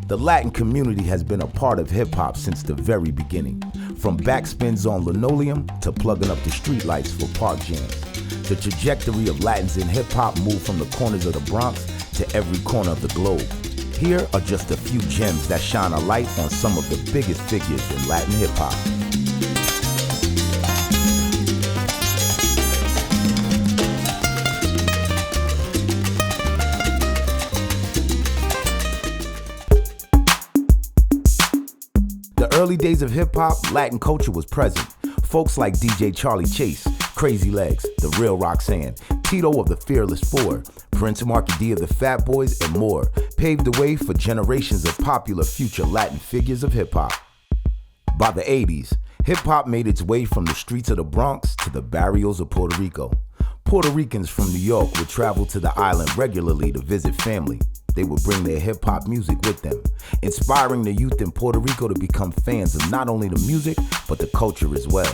The Latin community has been a part of hip-hop since the very beginning. From backspins on linoleum to plugging up the streetlights for park jams. The trajectory of Latins in hip-hop moved from the corners of the Bronx to every corner of the globe. Here are just a few gems that shine a light on some of the biggest figures in Latin hip-hop. The early days of hip-hop, Latin culture was present. Folks like DJ Charlie Chase, Crazy Legs, The Real Roxanne, Tito of the Fearless Four, Prince Marky D of the Fat Boys, and more paved the way for generations of popular future Latin figures of hip-hop. By the 80s, hip-hop made its way from the streets of the Bronx to the barrios of Puerto Rico. Puerto Ricans from New York would travel to the island regularly to visit family. They would bring their hip-hop music with them, inspiring the youth in Puerto Rico to become fans of not only the music, but the culture as well.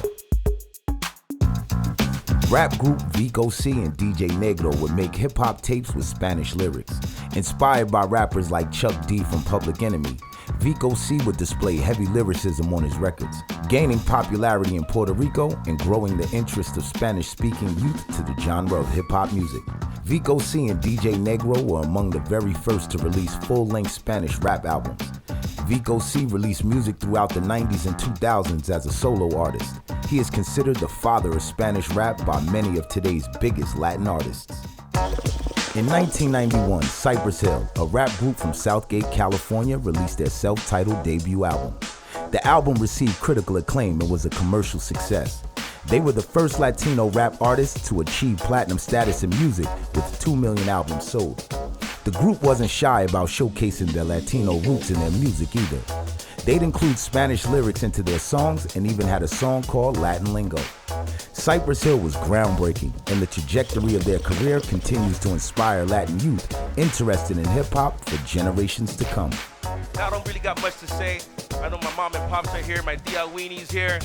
Rap group Vico C and DJ Negro would make hip-hop tapes with Spanish lyrics. Inspired by rappers like Chuck D from Public Enemy, Vico C would display heavy lyricism on his records, gaining popularity in Puerto Rico and growing the interest of Spanish-speaking youth to the genre of hip-hop music. Vico C and DJ Negro were among the very first to release full-length Spanish rap albums. Vico C released music throughout the 90s and 2000s as a solo artist. He is considered the father of Spanish rap by many of today's biggest Latin artists. In 1991, Cypress Hill, a rap group from Southgate, California, released their self-titled debut album. The album received critical acclaim and was a commercial success. They were the first Latino rap artists to achieve platinum status in music with 2 million albums sold. The group wasn't shy about showcasing their Latino roots in their music either. They'd include Spanish lyrics into their songs and even had a song called Latin Lingo. Cypress Hill was groundbreaking, and the trajectory of their career continues to inspire Latin youth interested in hip-hop for generations to come. I don't really got much to say. I know my mom and pops are here, my tia Weenie's here.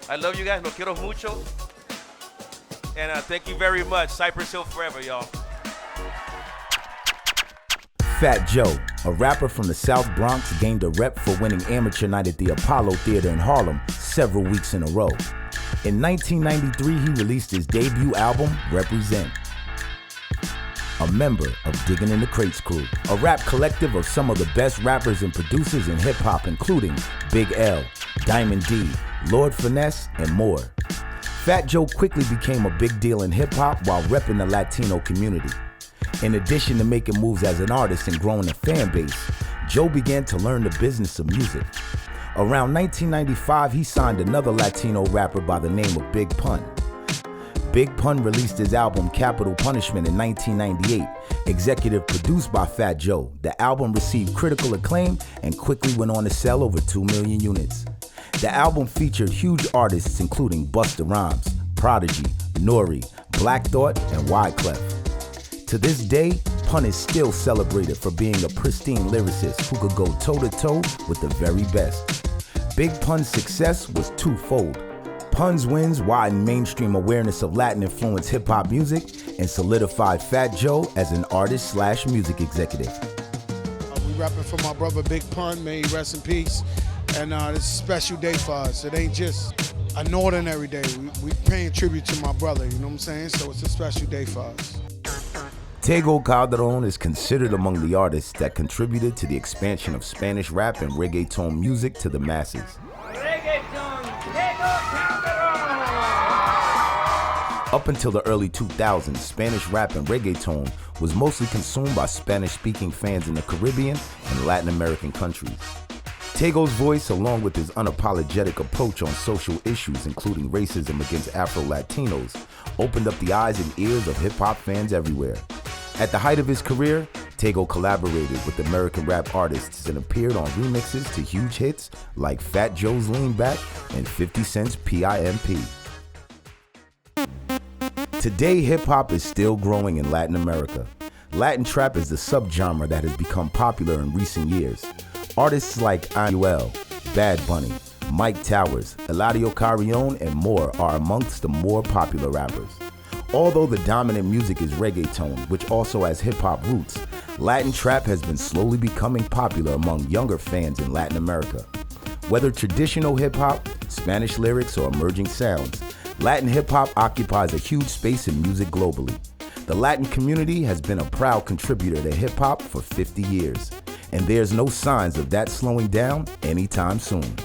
I love you guys, lo quiero mucho. And thank you very much. Cypress Hill forever, y'all. Fat Joe, a rapper from the South Bronx, gained a rep for winning Amateur Night at the Apollo Theater in Harlem several weeks in a row. In 1993, he released his debut album, Represent. A member of Diggin' in the Crates crew, a rap collective of some of the best rappers and producers in hip-hop, including Big L, Diamond D, Lord Finesse, and more. Fat Joe quickly became a big deal in hip-hop while repping the Latino community. In addition to making moves as an artist and growing a fan base, Joe began to learn the business of music. Around 1995, he signed another Latino rapper by the name of Big Pun. Big Pun released his album Capital Punishment in 1998, executive produced by Fat Joe. The album received critical acclaim and quickly went on to sell over 2 million units. The album featured huge artists including Busta Rhymes, Prodigy, Nori, Black Thought, and Wyclef. To this day, Pun is still celebrated for being a pristine lyricist who could go toe-to-toe with the very best. Big Pun's success was twofold. Pun's wins widened mainstream awareness of Latin-influenced hip-hop music and solidified Fat Joe as an artist/music executive. We rapping for my brother Big Pun, may he rest in peace. And this is a special day for us. It ain't just an ordinary day. We paying tribute to my brother, you know what I'm saying? So it's a special day for us. Tego Calderon is considered among the artists that contributed to the expansion of Spanish rap and reggaeton music to the masses. Reggaeton, Tego Calderon! Up until the early 2000s, Spanish rap and reggaeton was mostly consumed by Spanish-speaking fans in the Caribbean and Latin American countries. Tego's voice, along with his unapologetic approach on social issues, including racism against Afro-Latinos, opened up the eyes and ears of hip-hop fans everywhere. At the height of his career, Tego collaborated with American rap artists and appeared on remixes to huge hits like Fat Joe's Lean Back and 50 Cent's P.I.M.P. Today, hip-hop is still growing in Latin America. Latin trap is the subgenre that has become popular in recent years. Artists like Anuel, Bad Bunny, Mike Towers, Eladio Carrion, and more are amongst the more popular rappers. Although the dominant music is reggaeton, which also has hip-hop roots, Latin trap has been slowly becoming popular among younger fans in Latin America. Whether traditional hip-hop, Spanish lyrics, or emerging sounds, Latin hip-hop occupies a huge space in music globally. The Latin community has been a proud contributor to hip-hop for 50 years, and there's no signs of that slowing down anytime soon.